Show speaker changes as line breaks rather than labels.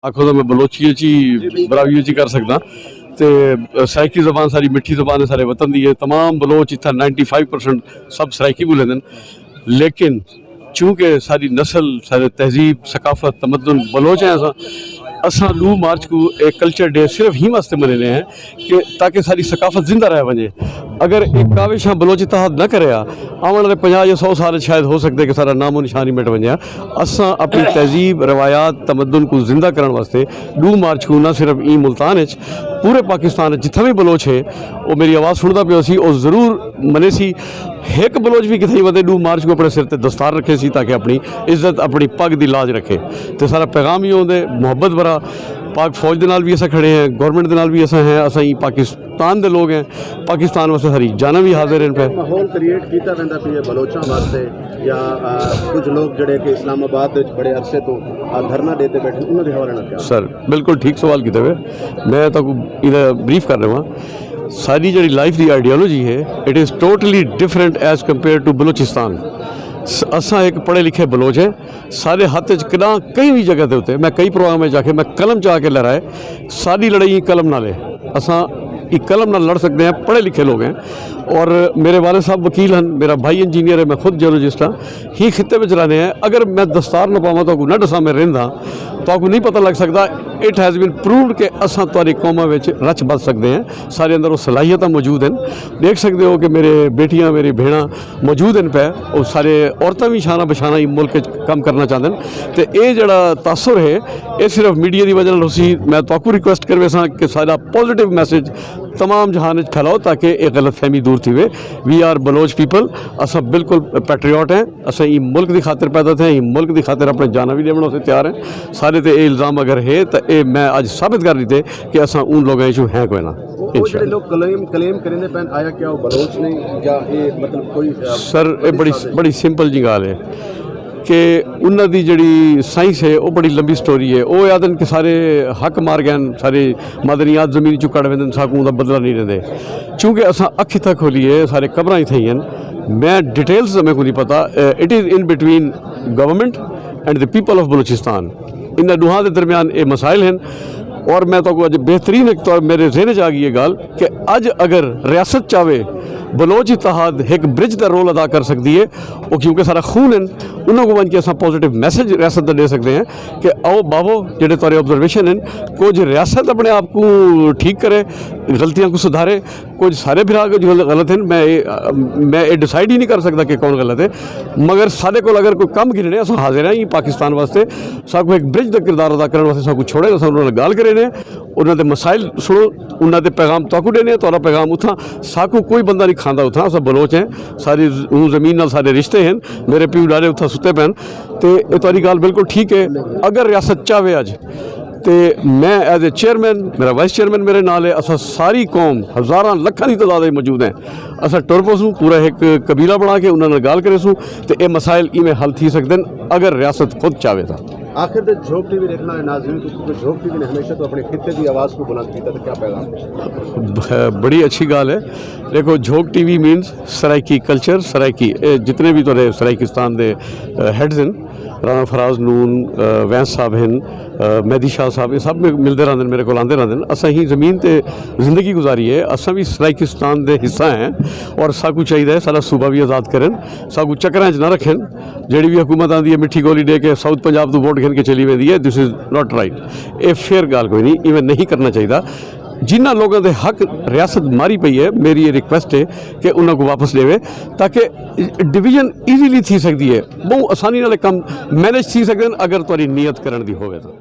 आखो तो मैं बलोची ची बराबरी ची कर सकदा तो सराइकी ज़बान सारी मिठी ज़बान है सारे वतन दी है। तमाम बलोच इतना 95% सब सराइकी बोलें, लेकिन चूँकि सारी नस्ल सारे तहजीब सकाफत तमद्दुन बलोच हैं। असा 2 मार्च को एक कल्चर डे सिर्फ ही वास्ते मनाने हैं कि ताकि सारी सकाफत जिंदा रह वजे। अगर एक काविश बलोच इत्तेहाद न करे आने वाले 50 या 100 साल शायद हो सकते कि सारा नामो निशान ही मिट वजे। असा अपनी तहजीब रवायात तमद्दुन को जिंदा करने वास्ते 2 मार्च को न सिर्फ ई मुल्तान पूरे पाकिस्तान जिथे भी बलोच है वो मेरी आवाज़ सुनता पियो सी और ज़रूर मने सी। एक बलोच भी कितने वधे 2 मार्च को अपने सिर ते दस्तार रखे सी ताकि अपनी इज्जत अपनी पग की लाज रखे। तो सारा पैगाम ही होंगे मुहब्बत भरा। पाक फौज के नाल भी असा खड़े हैं, गवर्नमेंट के नाल भी असा हैं, असा ही पाकिस्तान के लोग हैं, पाकिस्तान वास्ते सारी जाना भी हाजिर हैं। पे
माहौल क्रिएट किया पैंदा पिए बलोचों वास्ते या कुछ लोग जड़े कि इस्लामाबाद बड़े अरसे तो धरना देते बैठे उन्होंने हवाले ना क्या? सर
बिल्कुल ठीक सवाल किए हुए। मैं तो इधर ब्रीफ कर रहा हूँ। सारी जी लाइफ की आइडियोलॉजी है it is totally different as compare to Balochistan. असा एक पढ़े लिखे बलोच है, सारे हाथ कदा कई भी जगह के उत्ते मैं कई प्रोग्राम में जाके मैं कलम चाह के लहराए। सारी लड़ाई कलम नाले असा एक कलम ना लड़ सकते हैं, पढ़े लिखे लोग हैं। और मेरे वाले साहब वकील हैं, मेरा भाई इंजीनियर है, मैं खुद जियोलॉजिस्ट हाँ। ही खिते में चलाने हैं। अगर मैं दस्तार न पावा तो न डसा मैं रहा तो आपको नहीं पता लग सकता। इट हैज़ बीन प्रूव्ड कि असा तुहारी कौमां विच रच बच सकते हैं। सारे अंदर वो सलाहियत मौजूद हैं। देख सकते हो कि मेरे बेटियां मेरी भेड़ा मौजूद हैं पे और सारे औरतें भी शाना बशाना मुल्क कम करना चाहते हैं। तो ये जड़ा तासुर है ये सिर्फ मीडिया की वजह उसी मैं तो रिक्वेस्ट करवे सा कि सारा पॉजिटिव मैसेज तमाम जहान फैलाओ ताकि एक गलत फहमी दूर थी। वी आर बलोच पीपल, असा बिल्कुल पैट्रियट हैं। असा ये मुल्क की खातिर पैदा थे, ये मुल्क की खातिर अपने जाना भी देना से तैयार हैं। सारे तो इल्ज़ाम अगर है तो ये मैं आज साबित कर दी कि असा उन लोगों जो हैं कोई ना
लोग क्लेम करेंगे पैन आया क्या वो बलोच नहीं या ये मतलब कोई?
सर ये बड़ी सिंपल जी गाल है कि उन्होंने जी साइंस है वो बड़ी लंबी स्टोरी है। वो यादन कि सारे हक मार गए, सारे मादनियात जमीन चु कड़ वेंदन, साकू का बदला नहीं लेंदे। चूँकि असा अखी तक खोली है सारे कबर ही थी हैं। मैं डिटेल्स मेरे को नहीं पता। It is in between government and the people of Balochistan. इन दोहां के दरमियान ये मसाइल हैं। और मैं तो अज बेहतरीन एक तौर मेरे जहन च आ गई है गाल कि अज अगर रियासत चाहे बलोच इत्तेहाद एक ब्रिज का रोल अदा कर सकती है। वो क्योंकि सारा खून है उन्होंने बन के अस पॉजिटिव मैसेज रियासत का दे सकते हैं कि आओ बाबो जेडे तुहारे ऑब्जरवेशन हैं कुछ रियासत अपने आप को ठीक करे, गलतियां को सुधारे। कुछ सारे फिरा जो गलत हैं मैं ये डिसाइड ही नहीं कर सकता कि कौन गलत है, मगर सारे को अगर कोई कम गिरने अस हाजिर हैं पाकिस्तान वास्ते। साकू एक ब्रिज का किरदार अदा करने वास्ते साकू छोड़े उन्होंने गाल करे ने उन्होंने मसाइल सुनो उन्होंने पैगाम ताकू देने तो पैगाम उथा साकू कोई बंदा नहीं खादा उथा। सब बलोच हैं, सारी जमीन नाल सारे रिश्ते हैं। मेरे प्यू डाले उथा सुते पैन तो ये तारी गाल बिल्कुल ठीक है। अगर रियासत चाहे अज तो मैं एज ए चेयरमैन मेरा वाइस चेयरमैन मेरे नाल है। असा सारी कौम हज़ारां लखां की तादाद मौजूद हैं। असा टुर पसूँ पूरा एक कबीला बना के उन्होंने गाल करे सूँ तो ये मसाइल इवें हल थी सकते हैं अगर रियासत खुद चाहे था।
आखिर तो झोंक टीवी देखना है नाज़रीन को क्योंकि झोंक टीवी ने हमेशा तो अपने खित्ते की आवाज़ को बुलंद किया। तो क्या पैगाम?
बड़ी अच्छी गाल है। देखो झोंक टीवी मीनस सराइकी कल्चर, सराइकी जितने भी तुहारे सराइकिस्तान के हैड्स हैं, राणा फराज नून वैंस साहब हैं, मेहदी शाह साहब, ये सब मिलते रहते हैं, मेरे को आते रहते हैं। असा ही जमीन ते जिंदगी गुजारी है। असा भी सराइकिस्तान के हिस्सा हैं और साकू चाहिए सारा सूबा भी आज़ाद करें, साकू चक्कर च ना रखें। जी भी हुकूमत आती है मिठी गोली दे के साउथ पंजाब तो वोट गिन के चली वेंदी है, दिस इज़ नॉट राइट। ये फेयर गाल कोई नहीं, इवें नहीं करना चाहिए। जिन्हों लोगों के हक रियासत मारी पई है मेरी ये रिक्वेस्ट है कि उन्होंने वापस लेवे ताकि डिवीजन ईजीली थी सकती है। बहुत आसानी नाल काम मैनेज थी सकते हैं अगर तुहारी नीयत करन दी होवे तो।